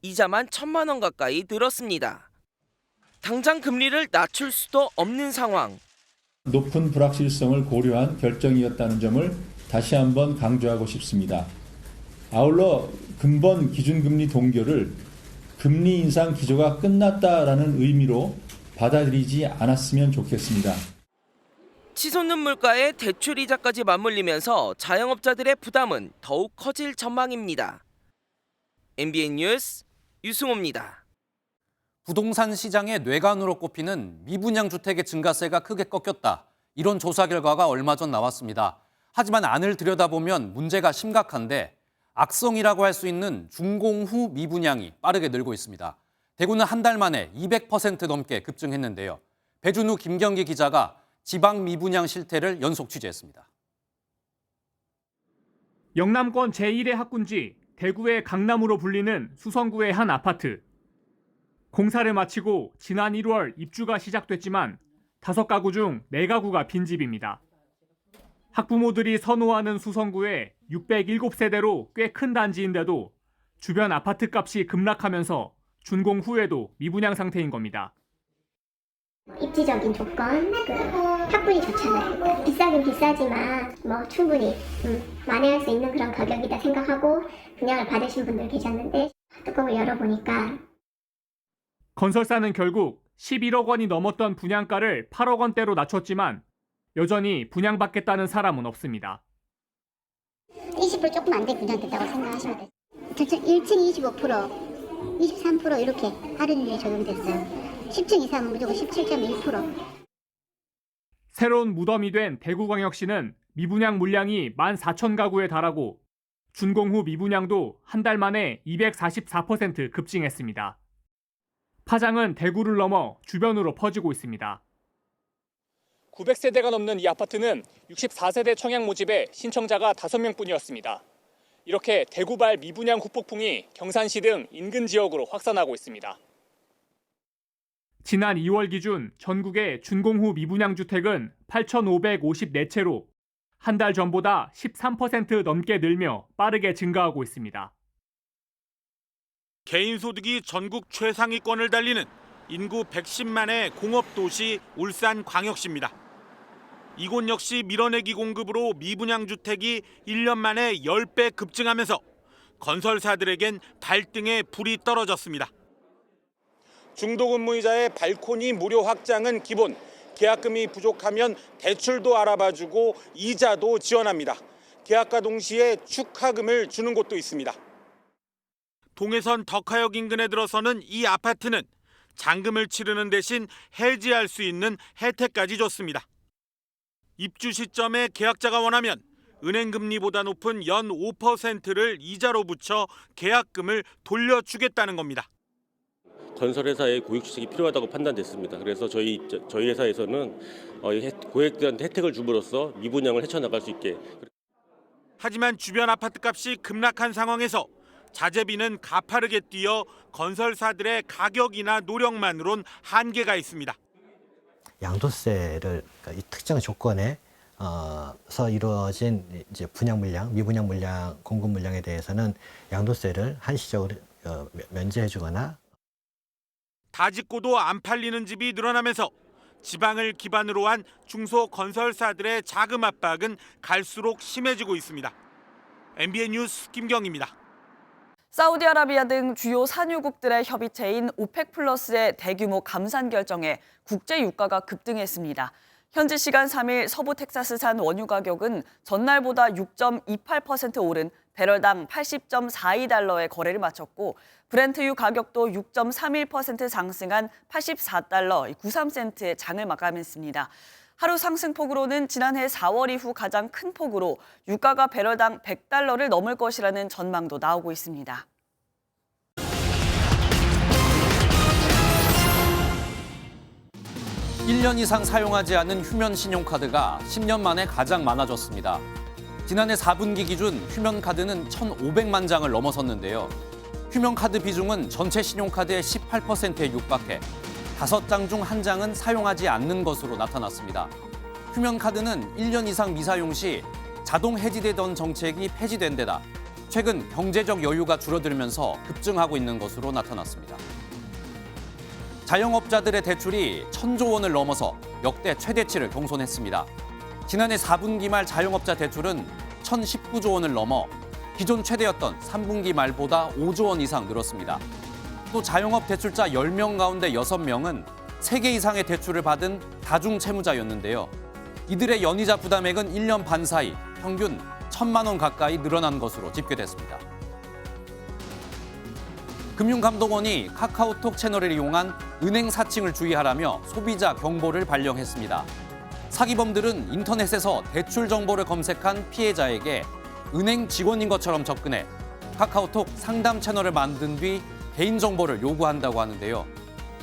이자만 1,000만 원 가까이 늘었습니다. 당장 금리를 낮출 수도 없는 상황. 높은 불확실성을 고려한 결정이었다는 점을 다시 한번 강조하고 싶습니다. 아울러 근본 기준금리 동결을 금리 인상 기조가 끝났다라는 의미로 받아들이지 않았으면 좋겠습니다. 치솟는 물가에 대출 이자까지 맞물리면서 자영업자들의 부담은 더욱 커질 전망입니다. MBN 뉴스 유승호입니다. 부동산 시장의 뇌관으로 꼽히는 미분양 주택의 증가세가 크게 꺾였다. 이런 조사 결과가 얼마 전 나왔습니다. 하지만 안을 들여다보면 문제가 심각한데 악성이라고 할 수 있는 준공 후 미분양이 빠르게 늘고 있습니다. 대구는 한 달 만에 200% 넘게 급증했는데요. 배준우, 김경기 기자가 지방 미분양 실태를 연속 취재했습니다. 영남권 제1의 학군지 대구의 강남으로 불리는 수성구의 한 아파트. 공사를 마치고 지난 1월 입주가 시작됐지만 5가구 중 4가구가 빈집입니다. 학부모들이 선호하는 수성구에 607세대로 꽤 큰 단지인데도 주변 아파트값이 급락하면서 준공 후에도 미분양 상태인 겁니다. 입지적인 조건, 학군이 좋잖아요. 비싸긴 비싸지만 충분히 만회할 수 있는 그런 가격이다 생각하고 분양을 받으신 분들 계셨는데 뚜껑을 열어보니까 건설사는 결국 11억 원이 넘었던 분양가를 8억 원대로 낮췄지만 여전히 분양받겠다는 사람은 없습니다. 20% 조금 안 돼 분양됐다고 생각하시면 돼요. 1층 25%, 23% 이렇게 할인율이 적용됐어요. 10층 이상은 무조건 17.1%. 새로운 무덤이 된 대구광역시는 미분양 물량이 14,000가구에 달하고 준공 후 미분양도 한 달 만에 244% 급증했습니다. 파장은 대구를 넘어 주변으로 퍼지고 있습니다. 900세대가 넘는 이 아파트는 64세대 청약 모집에 신청자가 5명뿐이었습니다. 이렇게 대구발 미분양 후폭풍이 경산시 등 인근 지역으로 확산하고 있습니다. 지난 2월 기준 전국의 준공 후 미분양 주택은 8,554채로 한 달 전보다 13% 넘게 늘며 빠르게 증가하고 있습니다. 개인소득이 전국 최상위권을 달리는 인구 110만의 공업도시 울산광역시입니다. 이곳 역시 밀어내기 공급으로 미분양 주택이 1년 만에 10배 급증하면서 건설사들에겐 발등에 불이 떨어졌습니다. 중도근무이자의 발코니 무료 확장은 기본, 계약금이 부족하면 대출도 알아봐주고 이자도 지원합니다. 계약과 동시에 축하금을 주는 곳도 있습니다. 동해선 덕하역 인근에 들어서는 이 아파트는 잔금을 치르는 대신 해지할 수 있는 혜택까지 줬습니다. 입주 시점에 계약자가 원하면 은행 금리보다 높은 연 5%를 이자로 붙여 계약금을 돌려주겠다는 겁니다. 건설회사의 고액주택이 필요하다고 판단됐습니다. 그래서 저희 회사에서는 고액들한테 혜택을 줌으로써 미분양을 헤쳐나갈 수 있게. 하지만 주변 아파트값이 급락한 상황에서 자재비는 가파르게 뛰어 건설사들의 가격이나 노력만으론 한계가 있습니다. 양도세를 이 특정 조건에서 이루어진 이제 분양 물량, 미분양 물량, 공급 물량에 대해서는 양도세를 한시적으로 면제해주거나 다 짓고도 안 팔리는 집이 늘어나면서 지방을 기반으로 한 중소건설사들의 자금 압박은 갈수록 심해지고 있습니다. MBN 뉴스 김경입니다. 사우디아라비아 등 주요 산유국들의 협의체인 오펙 플러스의 대규모 감산 결정에 국제 유가가 급등했습니다. 현지 시간 3일 서부 텍사스산 원유 가격은 전날보다 6.28% 오른 배럴당 80.42달러의 거래를 마쳤고 브렌트유 가격도 6.31% 상승한 84달러 93센트의 장을 마감했습니다. 하루 상승폭으로는 지난해 4월 이후 가장 큰 폭으로 유가가 배럴당 100달러를 넘을 것이라는 전망도 나오고 있습니다. (1년) 이상 사용하지 않은 휴면 신용카드가 10년 만에 가장 많아졌습니다. 지난해 4분기 기준 휴면 카드는 1,500만 장을 넘어섰는데요. 휴면 카드 비중은 전체 신용카드의 18%에 육박해 5장 중 1장은 사용하지 않는 것으로 나타났습니다. 휴면 카드는 1년 이상 미사용 시 자동 해지되던 정책이 폐지된 데다 최근 경제적 여유가 줄어들면서 급증하고 있는 것으로 나타났습니다. 자영업자들의 대출이 1,000조 원을 넘어서 역대 최대치를 경손했습니다. 지난해 4분기 말 자영업자 대출은 1,019조 원을 넘어 기존 최대였던 3분기 말보다 5조 원 이상 늘었습니다. 또 자영업 대출자 10명 가운데 6명은 3개 이상의 대출을 받은 다중채무자였는데요. 이들의 연이자 부담액은 1년 반 사이 평균 1,000만 원 가까이 늘어난 것으로 집계됐습니다. 금융감독원이 카카오톡 채널을 이용한 은행 사칭을 주의하라며 소비자 경보를 발령했습니다. 사기범들은 인터넷에서 대출 정보를 검색한 피해자에게 은행 직원인 것처럼 접근해 카카오톡 상담 채널을 만든 뒤 개인정보를 요구한다고 하는데요.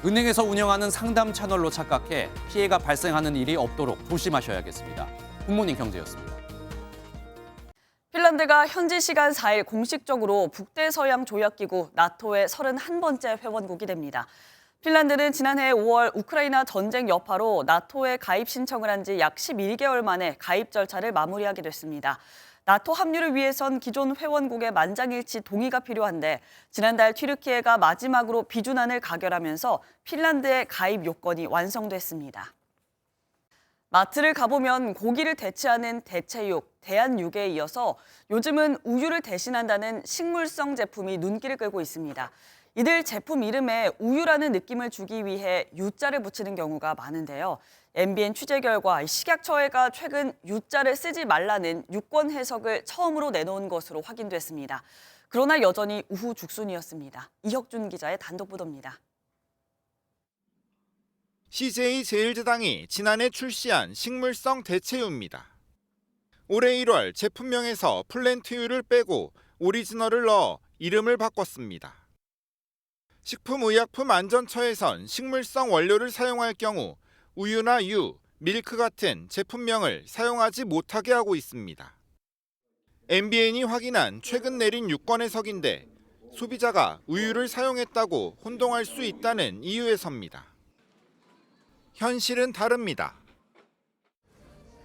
은행에서 운영하는 상담 채널로 착각해 피해가 발생하는 일이 없도록 조심하셔야겠습니다. 굿모닝 경제였습니다. 핀란드가 현지 시간 4일 공식적으로 북대서양 조약기구 나토의 31번째 회원국이 됩니다. 핀란드는 지난해 5월 우크라이나 전쟁 여파로 나토에 가입 신청을 한 지 약 11개월 만에 가입 절차를 마무리하게 됐습니다. 나토 합류를 위해선 기존 회원국의 만장일치 동의가 필요한데 지난달 튀르키예가 마지막으로 비준안을 가결하면서 핀란드의 가입 요건이 완성됐습니다. 마트를 가보면 고기를 대체하는 대체육, 대한육에 이어서 요즘은 우유를 대신한다는 식물성 제품이 눈길을 끌고 있습니다. 이들 제품 이름에 우유라는 느낌을 주기 위해 유자를 붙이는 경우가 많은데요. MBN 취재 결과 식약처가 최근 유자를 쓰지 말라는 유권 해석을 처음으로 내놓은 것으로 확인됐습니다. 그러나 여전히 우후죽순이었습니다. 이혁준 기자의 단독 보도입니다. CJ제일제당이 지난해 출시한 식물성 대체유입니다. 올해 1월 제품명에서 플랜트유를 빼고 오리지널을 넣어 이름을 바꿨습니다. 식품의약품안전처에선 식물성 원료를 사용할 경우 우유나 유, 밀크 같은 제품명을 사용하지 못하게 하고 있습니다. MBN이 확인한 최근 내린 유권 해석인데 소비자가 우유를 사용했다고 혼동할 수 있다는 이유에서입니다. 현실은 다릅니다.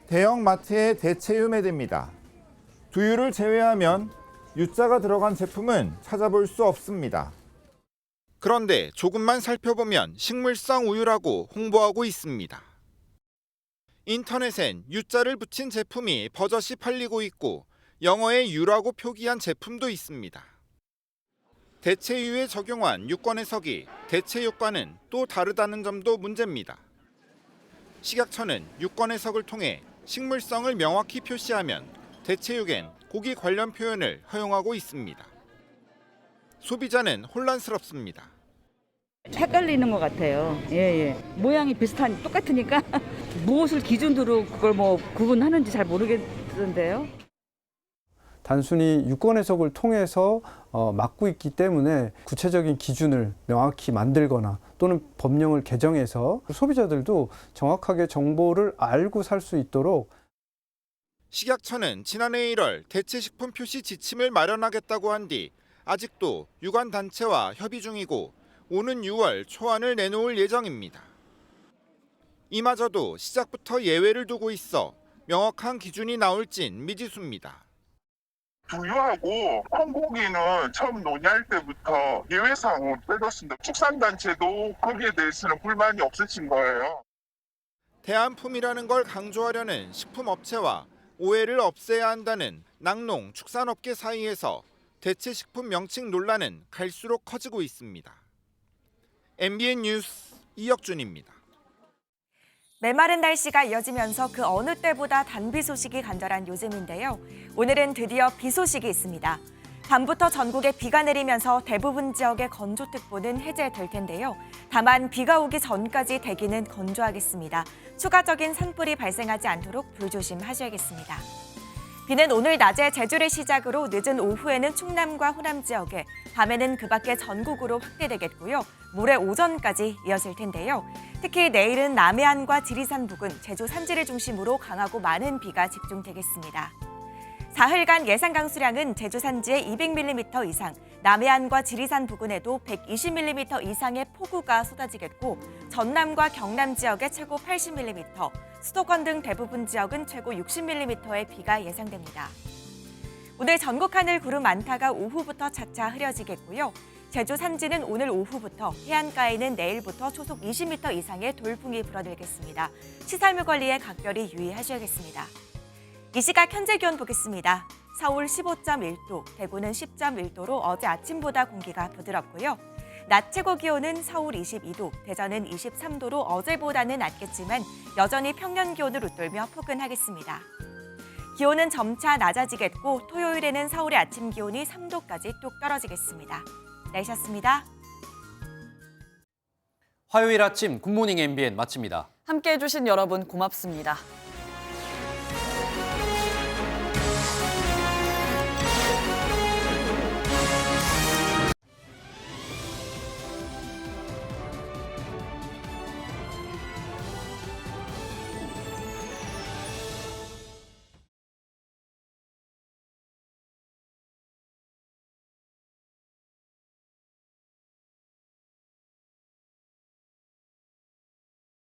대형 마트의 대체유 매대입니다. 두유를 제외하면 유자가 들어간 제품은 찾아볼 수 없습니다. 그런데 조금만 살펴보면 식물성 우유라고 홍보하고 있습니다. 인터넷엔 유자를 붙인 제품이 버젓이 팔리고 있고 영어에 유라고 표기한 제품도 있습니다. 대체유에 적용한 유권 해석이 대체유과는 또 다르다는 점도 문제입니다. 식약처는 유권 해석을 통해 식물성을 명확히 표시하면 대체육엔 고기 관련 표현을 허용하고 있습니다. 소비자는 혼란스럽습니다. 헷갈리는 것 같아요. 모양이 똑같으니까 무엇을 기준으로 그걸 구분하는지 잘 모르겠던데요. 단순히 유권 해석을 통해서 막고 있기 때문에 구체적인 기준을 명확히 만들거나 또는 법령을 개정해서 소비자들도 정확하게 정보를 알고 살 수 있도록 식약처는 지난해 1월 대체식품 표시 지침을 마련하겠다고 한 뒤 아직도 유관단체와 협의 중이고 오는 6월 초안을 내놓을 예정입니다. 이마저도 시작부터 예외를 두고 있어 명확한 기준이 나올진 미지수입니다. 두유하고 콩고기는 처음 논의할 때부터 예외사항을 빼뒀습니다. 축산단체도 거기에 대해서는 불만이 없으신 거예요. 대한품이라는 걸 강조하려는 식품업체와 오해를 없애야 한다는 낙농 축산업계 사이에서 대체식품 명칭 논란은 갈수록 커지고 있습니다. MBN 뉴스 이혁준입니다. 메마른 날씨가 이어지면서 그 어느 때보다 단비 소식이 간절한 요즘인데요. 오늘은 드디어 비 소식이 있습니다. 밤부터 전국에 비가 내리면서 대부분 지역의 건조특보는 해제될 텐데요. 다만 비가 오기 전까지 대기는 건조하겠습니다. 추가적인 산불이 발생하지 않도록 불조심하셔야겠습니다. 비는 오늘 낮에 제주를 시작으로 늦은 오후에는 충남과 호남 지역에, 밤에는 그 밖에 전국으로 확대되겠고요. 모레 오전까지 이어질 텐데요. 특히 내일은 남해안과 지리산 부근, 제주 산지를 중심으로 강하고 많은 비가 집중되겠습니다. 사흘간 예상 강수량은 제주 산지에 200mm 이상, 남해안과 지리산 부근에도 120mm 이상의 폭우가 쏟아지겠고, 전남과 경남 지역에 최고 80mm, 수도권 등 대부분 지역은 최고 60mm의 비가 예상됩니다. 오늘 전국 하늘 구름 많다가 오후부터 차차 흐려지겠고요. 제주 산지는 오늘 오후부터, 해안가에는 내일부터 초속 20m 이상의 돌풍이 불어들겠습니다. 시설물 관리에 각별히 유의하셔야겠습니다. 이 시각 현재 기온 보겠습니다. 서울 15.1도, 대구는 10.1도로 어제 아침보다 공기가 부드럽고요. 낮 최고 기온은 서울 22도, 대전은 23도로 어제보다는 낮겠지만 여전히 평년 기온을 웃돌며 포근하겠습니다. 기온은 점차 낮아지겠고 토요일에는 서울의 아침 기온이 3도까지 뚝 떨어지겠습니다. 날씨였습니다. 화요일 아침 굿모닝 MBN 마칩니다. 함께해 주신 여러분 고맙습니다.